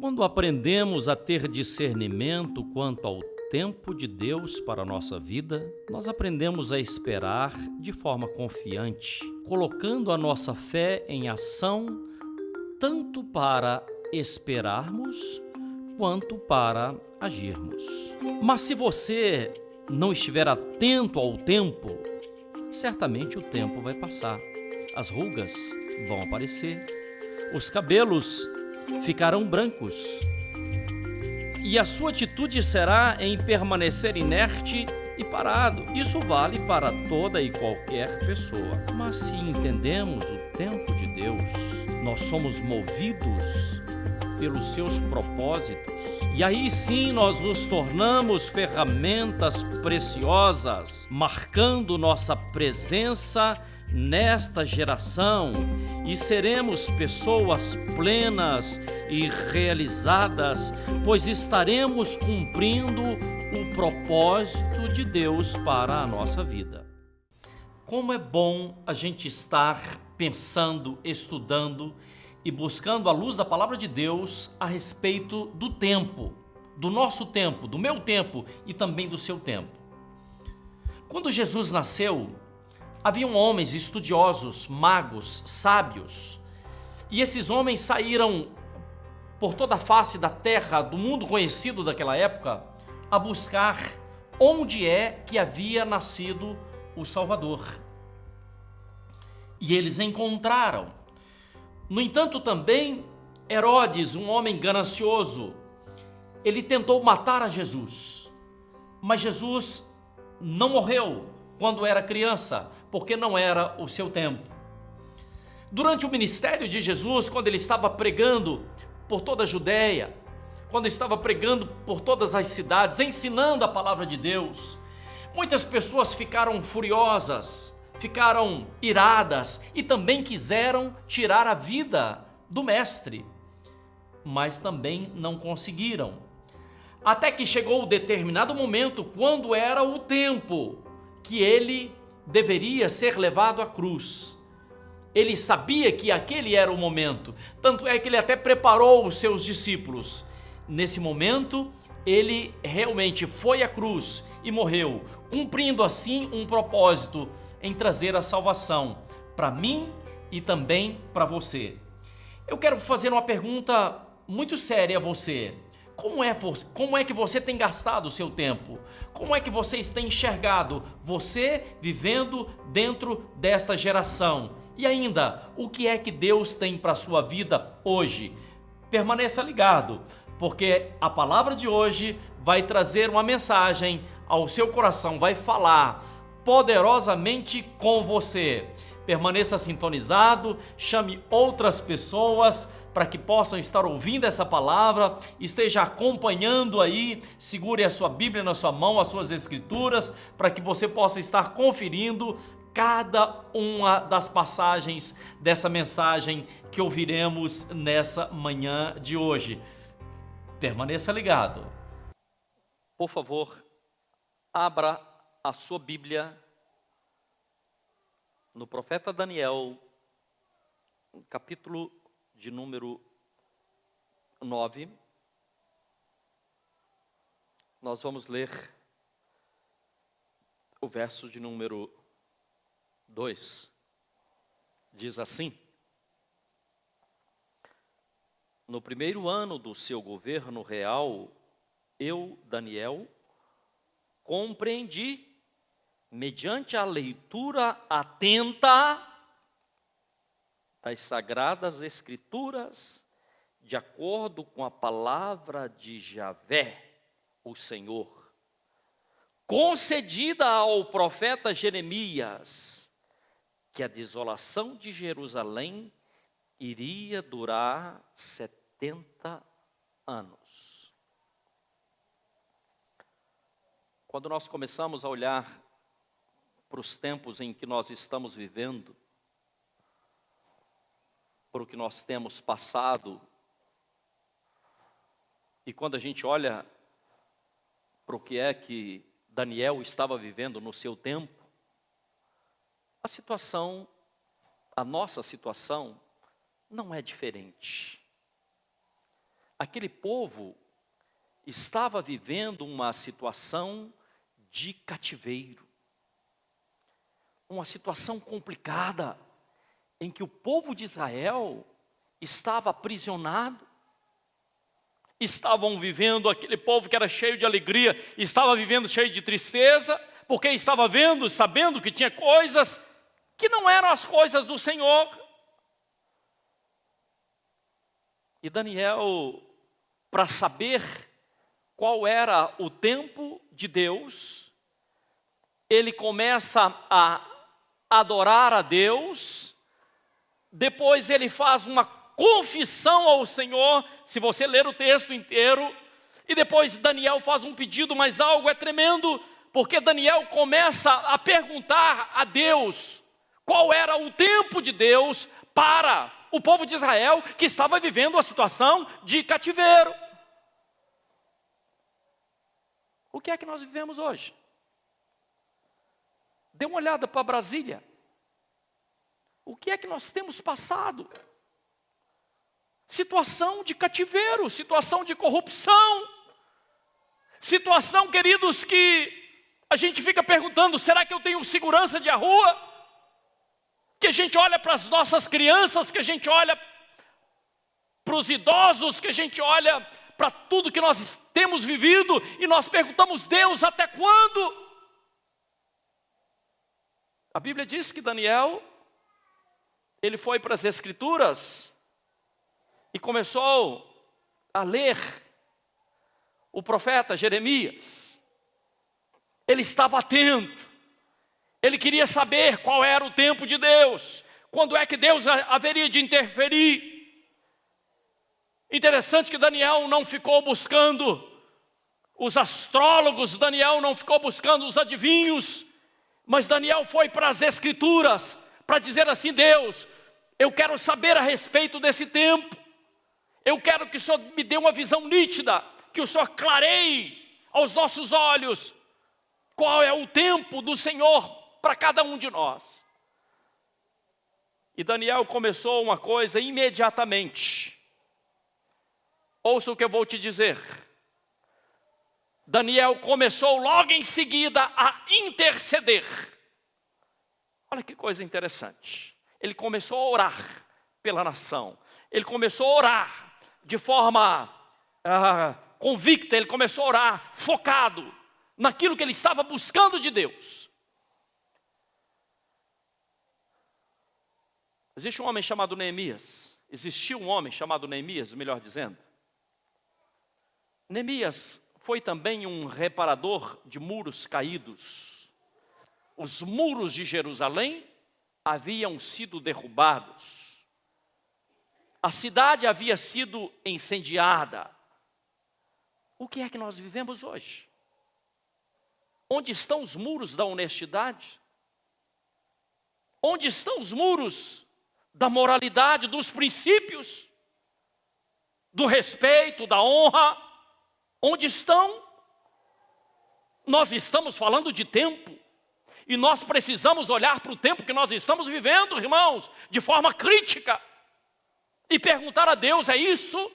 Quando aprendemos a ter discernimento quanto ao tempo de Deus para a nossa vida, nós aprendemos a esperar de forma confiante, colocando a nossa fé em ação, tanto para esperarmos quanto para agirmos. Mas se você não estiver atento ao tempo, certamente o tempo vai passar, as rugas vão aparecer, os cabelos ficarão brancos e a sua atitude será em permanecer inerte e parado. Isso vale para toda e qualquer pessoa. Mas se entendemos o tempo de Deus, nós somos movidos pelos seus propósitos. E aí sim nós nos tornamos ferramentas preciosas, marcando nossa presença nesta geração, e seremos pessoas plenas e realizadas, pois estaremos cumprindo o propósito de Deus para a nossa vida. Como é bom a gente estar pensando, estudando e buscando a luz da palavra de Deus a respeito do tempo, do nosso tempo, do meu tempo e também do seu tempo. Quando Jesus nasceu, haviam homens estudiosos, magos, sábios, e esses homens saíram por toda a face da terra, do mundo conhecido daquela época, a buscar onde é que havia nascido o Salvador. E eles encontraram. No entanto, também Herodes, um homem ganancioso, ele tentou matar a Jesus, mas Jesus não morreu quando era criança, porque não era o seu tempo. Durante o ministério de Jesus, quando ele estava pregando por toda a Judéia, quando estava pregando por todas as cidades, ensinando a palavra de Deus, muitas pessoas ficaram furiosas, ficaram iradas e também quiseram tirar a vida do mestre, mas também não conseguiram. Até que chegou o determinado momento, quando era o tempo que ele deveria ser levado à cruz. Ele sabia que aquele era o momento, tanto é que ele até preparou os seus discípulos. Nesse momento, ele realmente foi à cruz e morreu, cumprindo assim um propósito em trazer a salvação para mim e também para você. Eu quero fazer uma pergunta muito séria a você. Como é que você tem gastado o seu tempo? Como é que vocês têm enxergado você vivendo dentro desta geração? E ainda, o que é que Deus tem para a sua vida hoje? Permaneça ligado, porque a palavra de hoje vai trazer uma mensagem ao seu coração, vai falar poderosamente com você. Permaneça sintonizado, chame outras pessoas para que possam estar ouvindo essa palavra, esteja acompanhando aí, segure a sua Bíblia na sua mão, as suas escrituras, para que você possa estar conferindo cada uma das passagens dessa mensagem que ouviremos nessa manhã de hoje. Permaneça ligado. Por favor, abra a sua Bíblia no profeta Daniel, capítulo de número 9. Nós vamos ler o verso de número 2. Diz assim: no primeiro ano do seu governo real, eu, Daniel, compreendi, mediante a leitura atenta das Sagradas Escrituras, de acordo com a palavra de Javé, o Senhor, concedida ao profeta Jeremias, que a desolação de Jerusalém iria durar 70 anos. Quando nós começamos a olhar para os tempos em que nós estamos vivendo, para o que nós temos passado, e quando a gente olha para o que é que Daniel estava vivendo no seu tempo, a nossa situação não é diferente. aquele povo estava vivendo uma situação de cativeiro. Uma situação complicada, em que o povo de Israel estava aprisionado. Estavam vivendo, aquele povo que era cheio de alegria, estava vivendo cheio de tristeza, porque estava vendo, sabendo que tinha coisas que não eram as coisas do Senhor. E Daniel, para saber qual era o tempo de Deus, ele começa a adorar a Deus, depois ele faz uma confissão ao Senhor, se você ler o texto inteiro, e depois Daniel faz um pedido, mas algo é tremendo, porque Daniel começa a perguntar a Deus qual era o tempo de Deus para o povo de Israel, que estava vivendo uma situação de cativeiro. O que é que nós vivemos hoje? Dê uma olhada para Brasília. O que é que nós temos passado? Situação de cativeiro, situação de corrupção. Situação, queridos, que a gente fica perguntando, será que eu tenho segurança de rua? Que a gente olha para as nossas crianças, que a gente olha para os idosos, que a gente olha para tudo que nós temos vivido, e nós perguntamos, Deus, até quando? A Bíblia diz que Daniel, ele foi para as Escrituras e começou a ler o profeta Jeremias. Ele estava atento, ele queria saber qual era o tempo de Deus, quando é que Deus haveria de interferir. Interessante que Daniel não ficou buscando os astrólogos, Daniel não ficou buscando os adivinhos, mas Daniel foi para as Escrituras, para dizer assim, Deus, eu quero saber a respeito desse tempo, eu quero que o Senhor me dê uma visão nítida, que o Senhor clareie aos nossos olhos, qual é o tempo do Senhor para cada um de nós. E Daniel começou uma coisa imediatamente. Ouça o que eu vou te dizer. Daniel começou logo em seguida a interceder. Olha que coisa interessante. Ele começou a orar pela nação. Ele começou a orar de forma convicta. Ele começou a orar focado naquilo que ele estava buscando de Deus. Existe um homem chamado Neemias. Existiu um homem chamado Neemias, melhor dizendo. Neemias foi também um reparador de muros caídos. Os muros de Jerusalém haviam sido derrubados. A cidade havia sido incendiada. O que é que nós vivemos hoje? Onde estão os muros da honestidade? Onde estão os muros da moralidade, dos princípios, do respeito, da honra? Onde estão? Nós estamos falando de tempo, e nós precisamos olhar para o tempo que nós estamos vivendo, irmãos, de forma crítica, e perguntar a Deus, é isso?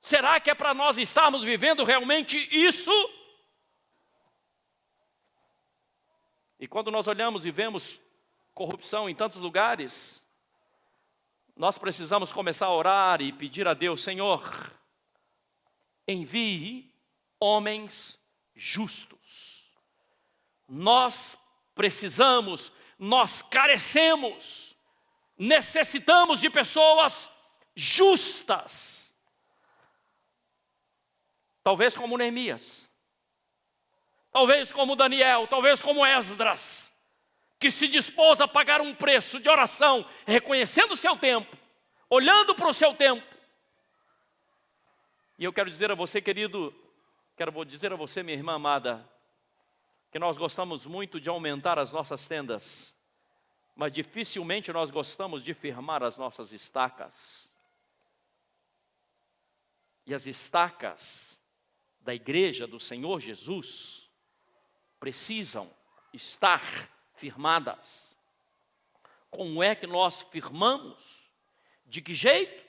Será que é para nós estarmos vivendo realmente isso? E quando nós olhamos e vemos corrupção em tantos lugares, nós precisamos começar a orar e pedir a Deus, Senhor, envie homens justos. Nós precisamos, nós carecemos, necessitamos de pessoas justas. Talvez como Neemias, talvez como Daniel, talvez como Esdras, que se dispôs a pagar um preço de oração, reconhecendo o seu tempo, olhando para o seu tempo. E eu quero dizer a você, querido, quero dizer a você, minha irmã amada, que nós gostamos muito de aumentar as nossas tendas, mas dificilmente nós gostamos de firmar as nossas estacas. E as estacas da igreja do Senhor Jesus precisam estar firmadas. Como é que nós firmamos? De que jeito?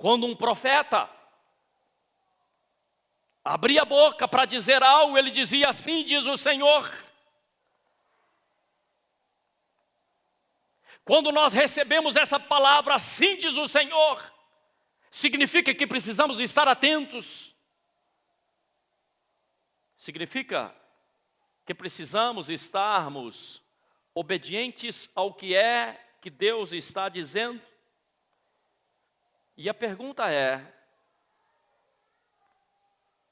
Quando um profeta abria a boca para dizer algo, ele dizia: assim diz o Senhor. Quando nós recebemos essa palavra, assim diz o Senhor, significa que precisamos estar atentos. Significa que precisamos estarmos obedientes ao que é que Deus está dizendo. E a pergunta é: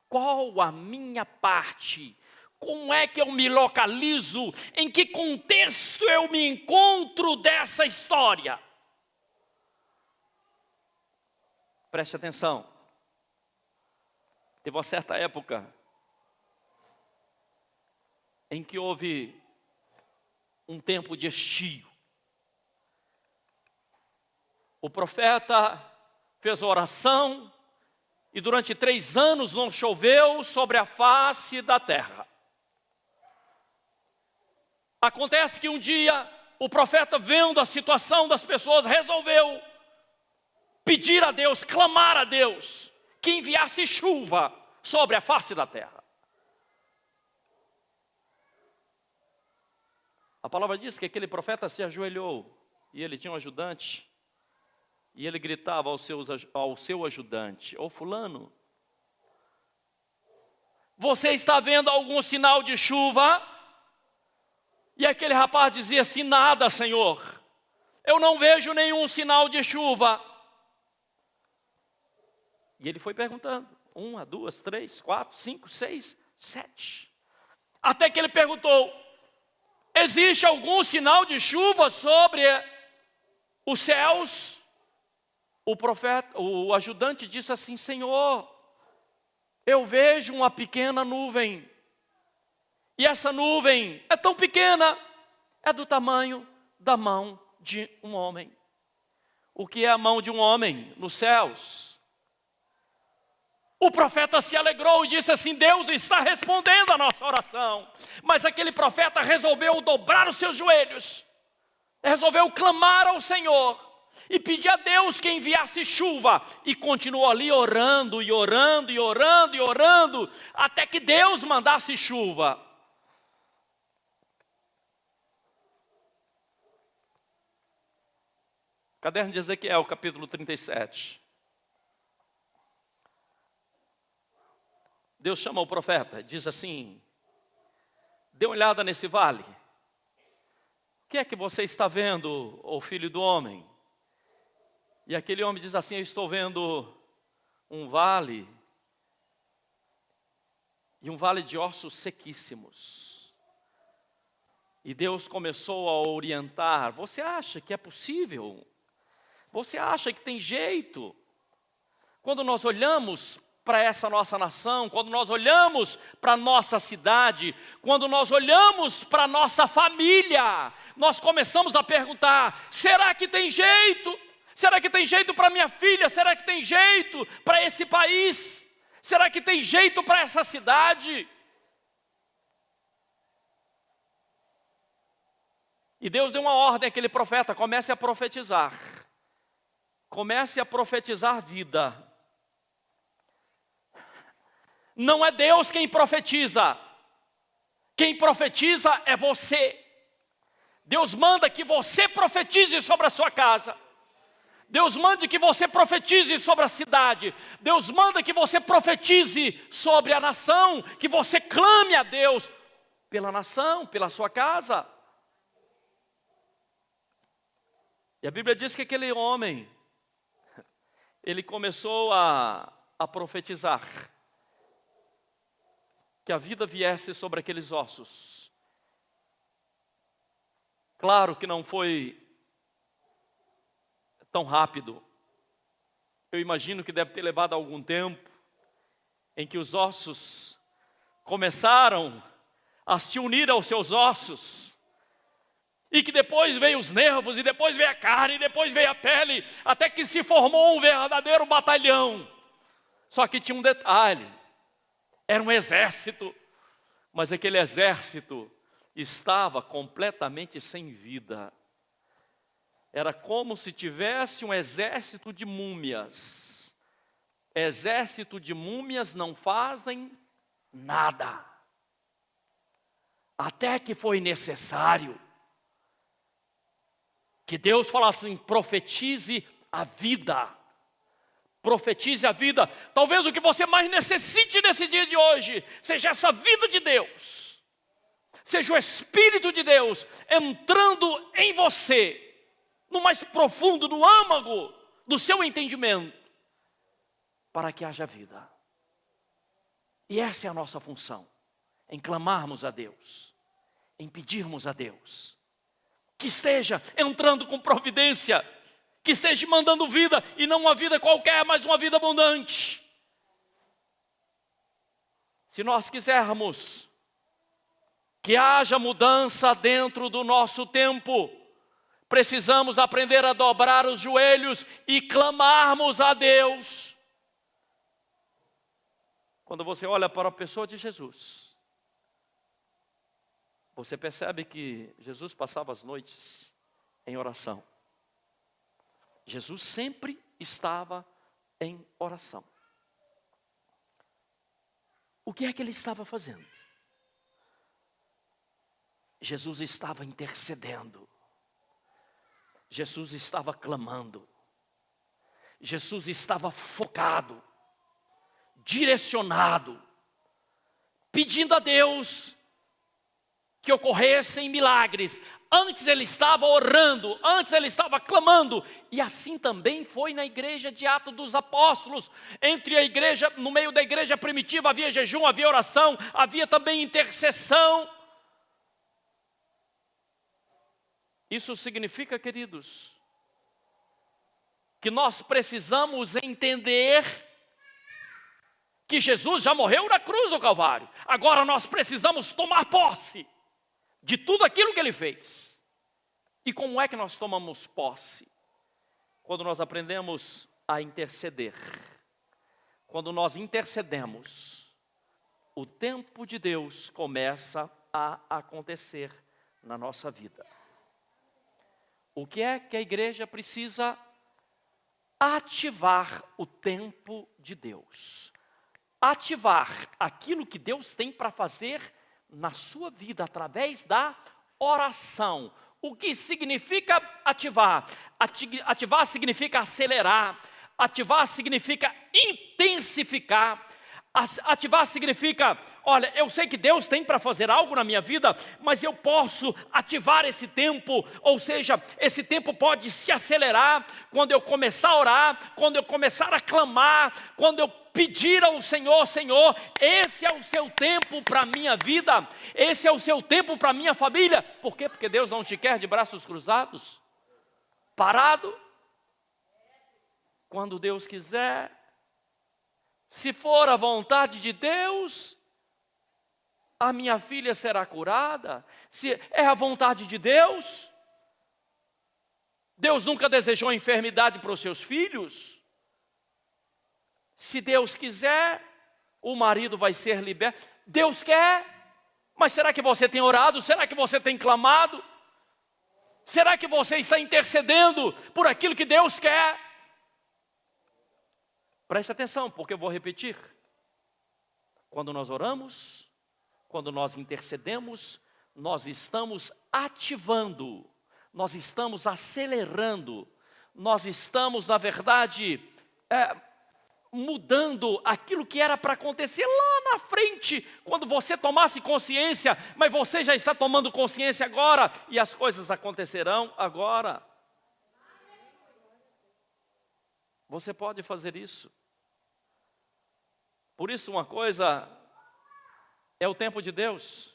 qual a minha parte? Como é que eu me localizo? Em que contexto eu me encontro dessa história? Preste atenção. Teve uma certa época em que houve um tempo de estio. O profeta fez oração e durante 3 anos não choveu sobre a face da terra. Acontece que um dia o profeta, vendo a situação das pessoas, resolveu pedir a Deus, clamar a Deus, que enviasse chuva sobre a face da terra. A palavra diz que aquele profeta se ajoelhou e ele tinha um ajudante. E ele gritava ao seu ajudante: ô fulano, você está vendo algum sinal de chuva? E aquele rapaz dizia assim: nada, Senhor, eu não vejo nenhum sinal de chuva. E ele foi perguntando: 1, 2, 3, 4, 5, 6, 7. Até que ele perguntou: existe algum sinal de chuva sobre os céus? O ajudante disse assim: Senhor, eu vejo uma pequena nuvem. E essa nuvem é tão pequena, é do tamanho da mão de um homem. O que é a mão de um homem nos céus? O profeta se alegrou e disse assim: Deus está respondendo a nossa oração. Mas aquele profeta resolveu dobrar os seus joelhos, resolveu clamar ao Senhor e pedir a Deus que enviasse chuva, e continuou ali orando, e orando, e orando, e orando, até que Deus mandasse chuva. Caderno de Ezequiel, capítulo 37. Deus chama o profeta, diz assim: dê uma olhada nesse vale. O que é que você está vendo, ô filho do homem? E aquele homem diz assim: eu estou vendo um vale, e um vale de ossos sequíssimos. E Deus começou a orientar: você acha que é possível? Você acha que tem jeito? Quando nós olhamos para essa nossa nação, quando nós olhamos para a nossa cidade, quando nós olhamos para a nossa família, nós começamos a perguntar: será que tem jeito? Será que tem jeito para minha filha? Será que tem jeito para esse país? Será que tem jeito para essa cidade? E Deus deu uma ordem àquele profeta: comece a profetizar. Comece a profetizar vida. Não é Deus quem profetiza. Quem profetiza é você. Deus manda que você profetize sobre a sua casa. Deus manda que você profetize sobre a cidade. Deus manda que você profetize sobre a nação, que você clame a Deus pela nação, pela sua casa. E a Bíblia diz que aquele homem, ele começou a profetizar que a vida viesse sobre aqueles ossos. Claro que não foi tão rápido. Eu imagino que deve ter levado algum tempo, em que os ossos começaram a se unir aos seus ossos, e que depois veio os nervos, e depois veio a carne, e depois veio a pele, até que se formou um verdadeiro batalhão. Só que tinha um detalhe: era um exército, mas aquele exército estava completamente sem vida. Era como se tivesse um exército de múmias. exército de múmias não fazem nada. Até que foi necessário que Deus falasse assim: profetize a vida. Profetize a vida. Talvez o que você mais necessite nesse dia de hoje seja essa vida de Deus. Seja o Espírito de Deus entrando em você, no mais profundo, no âmago do seu entendimento, para que haja vida. E essa é a nossa função, em clamarmos a Deus, em pedirmos a Deus, que esteja entrando com providência, que esteja mandando vida, e não uma vida qualquer, mas uma vida abundante. Se nós quisermos que haja mudança dentro do nosso tempo, precisamos aprender a dobrar os joelhos e clamarmos a Deus. Quando você olha para a pessoa de Jesus, você percebe que Jesus passava as noites em oração. Jesus sempre estava em oração. O que é que ele estava fazendo? Jesus estava intercedendo. Jesus estava clamando. Jesus estava focado, direcionado, pedindo a Deus que ocorressem milagres. Antes ele estava orando, antes ele estava clamando. E assim também foi na igreja de Atos dos Apóstolos. Entre a igreja, no meio da igreja primitiva havia jejum, havia oração, havia também intercessão. Isso significa, queridos, que nós precisamos entender que Jesus já morreu na cruz do Calvário. Agora nós precisamos tomar posse de tudo aquilo que ele fez. E como é que nós tomamos posse? Quando nós aprendemos a interceder. Quando nós intercedemos, o tempo de Deus começa a acontecer na nossa vida. O que é que a igreja precisa ativar? O tempo de Deus. Ativar aquilo que Deus tem para fazer na sua vida através da oração. O que significa ativar? Ativar significa acelerar. Ativar significa intensificar. Ativar significa, olha, eu sei que Deus tem para fazer algo na minha vida, mas eu posso ativar esse tempo, ou seja, esse tempo pode se acelerar quando eu começar a orar, quando eu começar a clamar, quando eu pedir ao Senhor: Senhor, esse é o seu tempo para a minha vida, esse é o seu tempo para a minha família. Por quê? Porque Deus não te quer de braços cruzados, parado. Quando Deus quiser, se for a vontade de Deus, a minha filha será curada. Se é a vontade de Deus, Deus nunca desejou enfermidade para os seus filhos. Se Deus quiser, o marido vai ser liberto. Deus quer, mas será que você tem orado? Será que você tem clamado? Será que você está intercedendo por aquilo que Deus quer? Preste atenção, porque eu vou repetir. Quando nós oramos, quando nós intercedemos, nós estamos ativando, nós estamos acelerando, nós estamos, na verdade, mudando aquilo que era para acontecer lá na frente, quando você tomasse consciência, mas você já está tomando consciência agora, e as coisas acontecerão agora. Você pode fazer isso. Por isso, uma coisa é o tempo de Deus.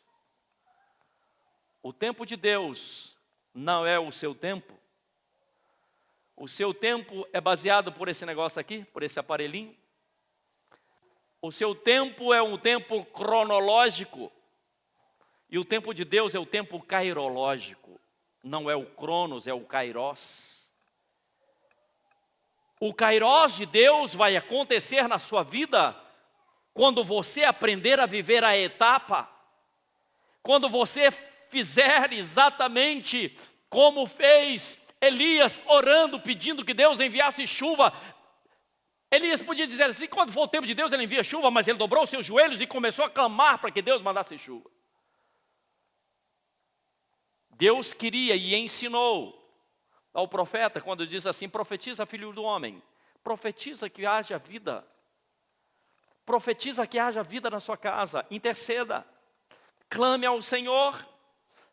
O tempo de Deus não é o seu tempo. O seu tempo é baseado por esse negócio aqui, por esse aparelhinho. O seu tempo é um tempo cronológico. E o tempo de Deus é o tempo kairológico. Não é o cronos, é o kairos. O kairos de Deus vai acontecer na sua vida quando você aprender a viver a etapa, quando você fizer exatamente como fez Elias, orando, pedindo que Deus enviasse chuva. Elias podia dizer assim: quando for o tempo de Deus, ele envia chuva, mas ele dobrou os seus joelhos e começou a clamar para que Deus mandasse chuva. Deus queria e ensinou ao profeta, quando diz assim: profetiza, filho do homem, profetiza que haja vida, profetiza que haja vida na sua casa, interceda, clame ao Senhor,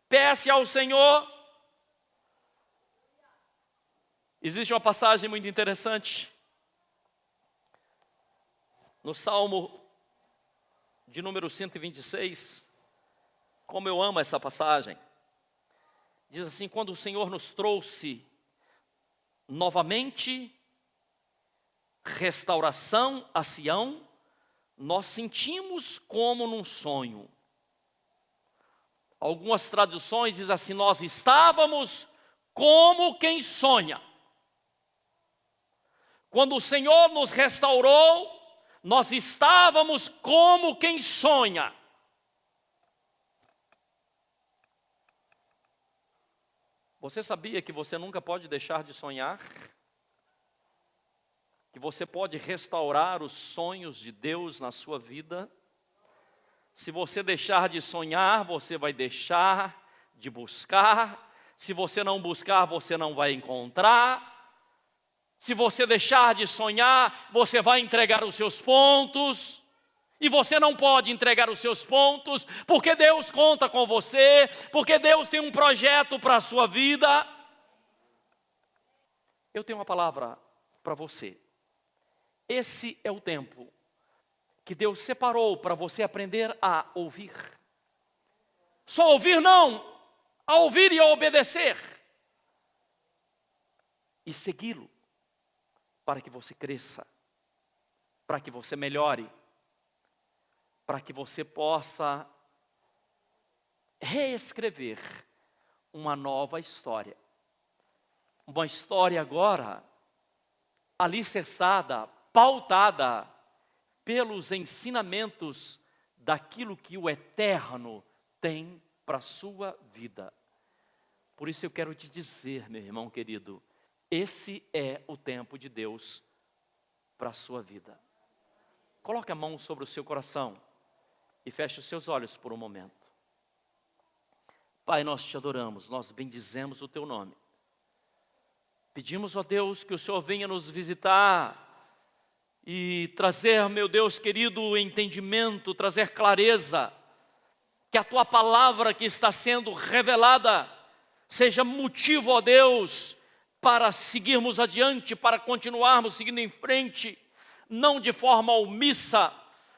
peça ao Senhor. Existe uma passagem muito interessante no Salmo de número 126, como eu amo essa passagem. Diz assim: quando o Senhor nos trouxe novamente restauração a Sião, nós sentimos como num sonho. Algumas traduções dizem assim: nós estávamos como quem sonha. Quando o Senhor nos restaurou, nós estávamos como quem sonha. Você sabia que você nunca pode deixar de sonhar? Que você pode restaurar os sonhos de Deus na sua vida? Se você deixar de sonhar, você vai deixar de buscar. Se você não buscar, você não vai encontrar. Se você deixar de sonhar, você vai entregar os seus pontos. E você não pode entregar os seus pontos, porque Deus conta com você, porque Deus tem um projeto para a sua vida. Eu tenho uma palavra para você. Esse é o tempo que Deus separou para você aprender a ouvir. Só ouvir não, a ouvir e a obedecer. E segui-lo, para que você cresça, para que você melhore, para que você possa reescrever uma nova história. Uma história agora alicerçada, pautada pelos ensinamentos daquilo que o Eterno tem para a sua vida. Por isso eu quero te dizer, meu irmão querido, esse é o tempo de Deus para a sua vida. Coloque a mão sobre o seu coração e feche os seus olhos por um momento. Pai, nós te adoramos, nós bendizemos o teu nome. Pedimos, ó Deus, que o Senhor venha nos visitar e trazer, meu Deus querido, entendimento, trazer clareza, que a tua palavra que está sendo revelada seja motivo, ó Deus, para seguirmos adiante, para continuarmos seguindo em frente, não de forma omissa,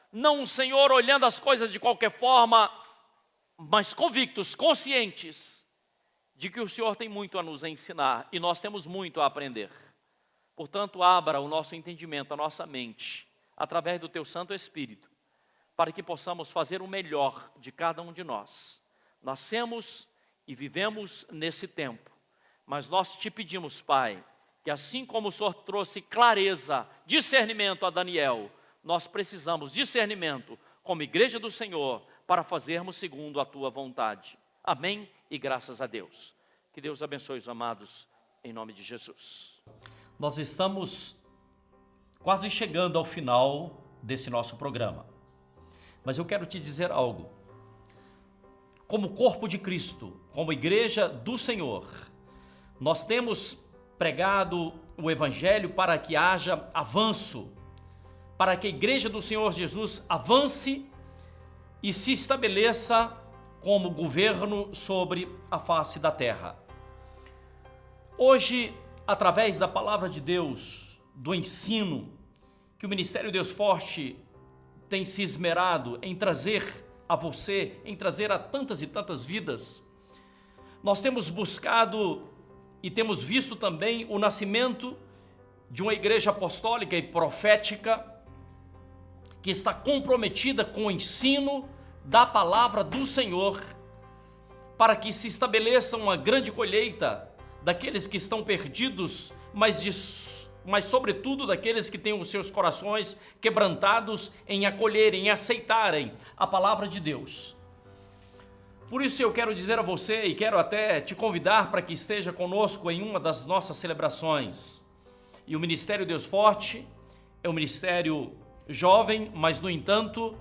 não, Senhor, olhando as coisas de qualquer forma, mas convictos, conscientes de que o Senhor tem muito a nos ensinar e nós temos muito a aprender. Portanto, abra o nosso entendimento, a nossa mente, através do Teu Santo Espírito, para que possamos fazer o melhor de cada um de nós. Nascemos e vivemos nesse tempo, mas nós te pedimos, Pai, que assim como o Senhor trouxe clareza, discernimento a Daniel, nós precisamos discernimento como igreja do Senhor para fazermos segundo a Tua vontade. Amém e graças a Deus. Que Deus abençoe os amados, em nome de Jesus. Nós estamos quase chegando ao final desse nosso programa, mas eu quero te dizer algo. Como corpo de Cristo, como igreja do Senhor, nós temos pregado o Evangelho para que haja avanço, para que a igreja do Senhor Jesus avance e se estabeleça como governo sobre a face da terra. Hoje, através da palavra de Deus, do ensino que o Ministério Deus Forte tem se esmerado em trazer a você, em trazer a tantas e tantas vidas, nós temos buscado e temos visto também o nascimento de uma igreja apostólica e profética que está comprometida com o ensino da palavra do Senhor, para que se estabeleça uma grande colheita daqueles que estão perdidos, mas sobretudo daqueles que têm os seus corações quebrantados em acolherem, em aceitarem a palavra de Deus. Por isso eu quero dizer a você e quero até te convidar para que esteja conosco em uma das nossas celebrações. E o Ministério Deus Forte, é um ministério jovem, mas, no entanto,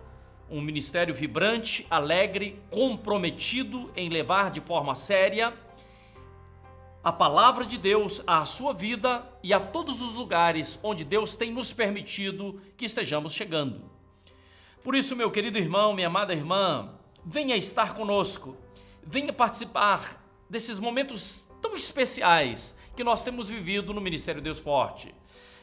um ministério vibrante, alegre, comprometido em levar de forma séria a palavra de Deus à sua vida e a todos os lugares onde Deus tem nos permitido que estejamos chegando. Por isso, meu querido irmão, minha amada irmã, venha estar conosco, venha participar desses momentos tão especiais que nós temos vivido no Ministério Deus Forte.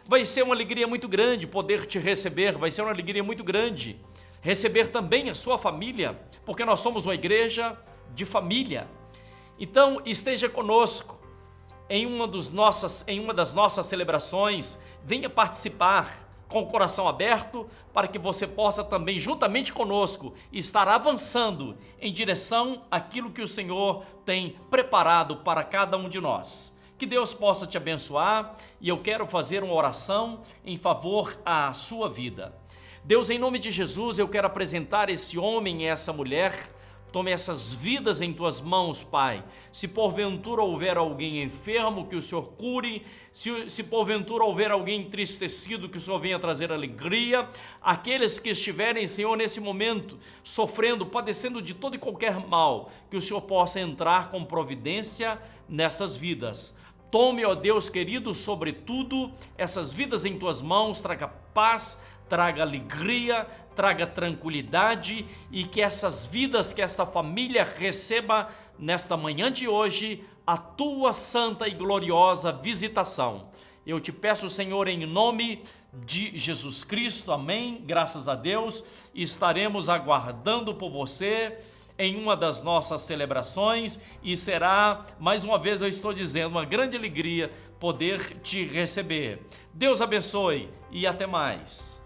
Vai ser uma alegria muito grande poder te receber, vai ser uma alegria muito grande receber também a sua família, porque nós somos uma igreja de família. Então, esteja conosco em uma das nossas celebrações, venha participar com o coração aberto para que você possa também, juntamente conosco, estar avançando em direção àquilo que o Senhor tem preparado para cada um de nós. Que Deus possa te abençoar e eu quero fazer uma oração em favor à sua vida. Deus, em nome de Jesus, eu quero apresentar esse homem e essa mulher. Tome essas vidas em tuas mãos, Pai. Se porventura houver alguém enfermo, que o Senhor cure. Se porventura houver alguém entristecido, que o Senhor venha trazer alegria. Aqueles que estiverem, Senhor, nesse momento, sofrendo, padecendo de todo e qualquer mal, que o Senhor possa entrar com providência nessas vidas. Tome, ó Deus querido, sobretudo, essas vidas em tuas mãos, traga paz, traga alegria, traga tranquilidade e que essas vidas, que esta família receba nesta manhã de hoje a tua santa e gloriosa visitação. Eu te peço, Senhor, em nome de Jesus Cristo, amém, graças a Deus, estaremos aguardando por você em uma das nossas celebrações e será, mais uma vez eu estou dizendo, uma grande alegria poder te receber. Deus abençoe e até mais.